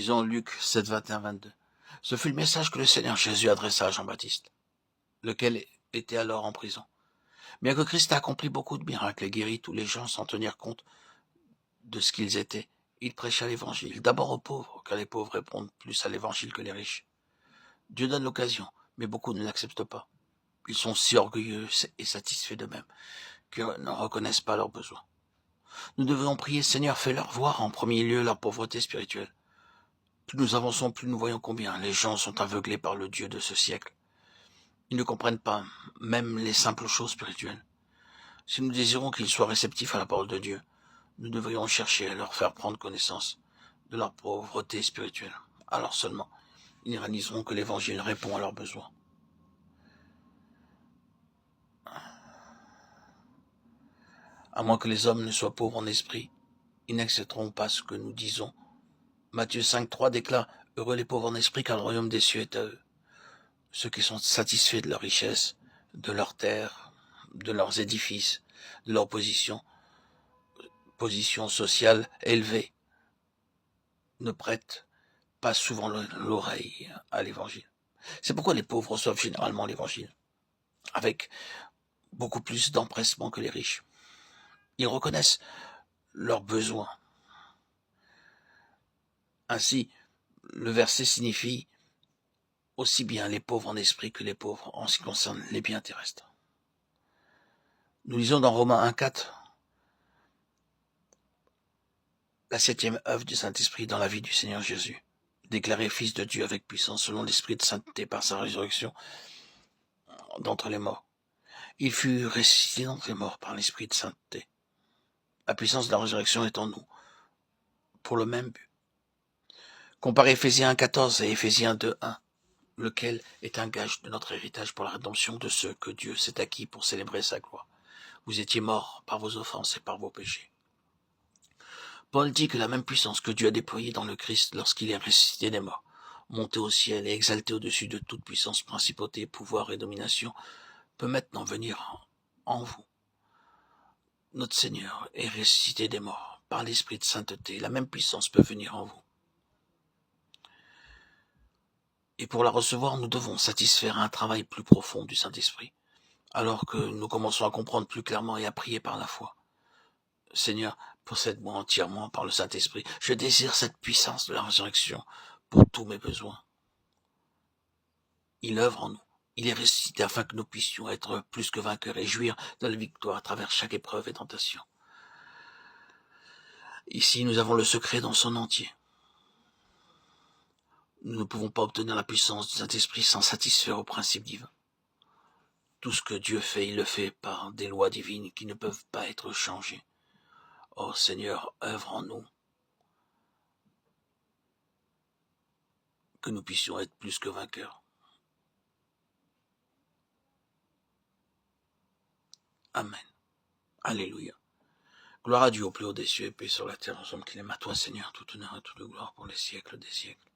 Lisons Luc 7, 21, 22. Ce fut le message que le Seigneur Jésus adressa à Jean-Baptiste, lequel était alors en prison. Bien que Christ a accompli beaucoup de miracles et guéri tous les gens sans tenir compte de ce qu'ils étaient, il prêcha l'évangile, d'abord aux pauvres, car les pauvres répondent plus à l'évangile que les riches. Dieu donne l'occasion, mais beaucoup ne l'acceptent pas. Ils sont si orgueilleux et satisfaits d'eux-mêmes qu'ils ne reconnaissent pas leurs besoins. Nous devons prier, Seigneur, fais-leur voir en premier lieu leur pauvreté spirituelle. Plus nous avançons, plus nous voyons combien les gens sont aveuglés par le Dieu de ce siècle. Ils ne comprennent pas même les simples choses spirituelles. Si nous désirons qu'ils soient réceptifs à la parole de Dieu, nous devrions chercher à leur faire prendre connaissance de leur pauvreté spirituelle. Alors seulement, ils réaliseront que l'Évangile répond à leurs besoins. À moins que les hommes ne soient pauvres en esprit, ils n'accepteront pas ce que nous disons. Matthieu 5,3 déclare « Heureux les pauvres en esprit, car le royaume des cieux est à eux. » Ceux qui sont satisfaits de leur richesse, de leurs terres, de leurs édifices, de leur position sociale élevée, ne prêtent pas souvent l'oreille à l'évangile. C'est pourquoi les pauvres reçoivent généralement l'évangile, avec beaucoup plus d'empressement que les riches. Ils reconnaissent leurs besoins. Ainsi, le verset signifie aussi bien les pauvres en esprit que les pauvres en ce qui concerne les biens terrestres. Nous lisons dans Romains 1,4 la 7e œuvre du Saint-Esprit dans la vie du Seigneur Jésus, déclaré Fils de Dieu avec puissance selon l'Esprit de sainteté par sa résurrection d'entre les morts. Il fut ressuscité d'entre les morts par l'Esprit de sainteté. La puissance de la résurrection est en nous, pour le même but. Comparez Éphésiens 1,14 et Éphésiens 2,1, lequel est un gage de notre héritage pour la rédemption de ceux que Dieu s'est acquis pour célébrer sa gloire. Vous étiez morts par vos offenses et par vos péchés. Paul dit que la même puissance que Dieu a déployée dans le Christ lorsqu'il est ressuscité des morts, monté au ciel et exalté au-dessus de toute puissance, principauté, pouvoir et domination, peut maintenant venir en vous. Notre Seigneur est ressuscité des morts par l'Esprit de sainteté. La même puissance peut venir en vous. Et pour la recevoir, nous devons satisfaire un travail plus profond du Saint-Esprit, alors que nous commençons à comprendre plus clairement et à prier par la foi. Seigneur, possède-moi entièrement par le Saint-Esprit. Je désire cette puissance de la résurrection pour tous mes besoins. Il œuvre en nous. Il est ressuscité afin que nous puissions être plus que vainqueurs et jouir de la victoire à travers chaque épreuve et tentation. Ici, nous avons le secret dans son entier. Nous ne pouvons pas obtenir la puissance du Saint-Esprit sans satisfaire aux principes divins. Tout ce que Dieu fait, il le fait par des lois divines qui ne peuvent pas être changées. Oh Seigneur, œuvre en nous, que nous puissions être plus que vainqueurs. Amen. Alléluia. Gloire à Dieu au plus haut des cieux et paix sur la terre aux hommes qu'il aime. À toi, Seigneur, tout honneur et toute gloire pour les siècles des siècles.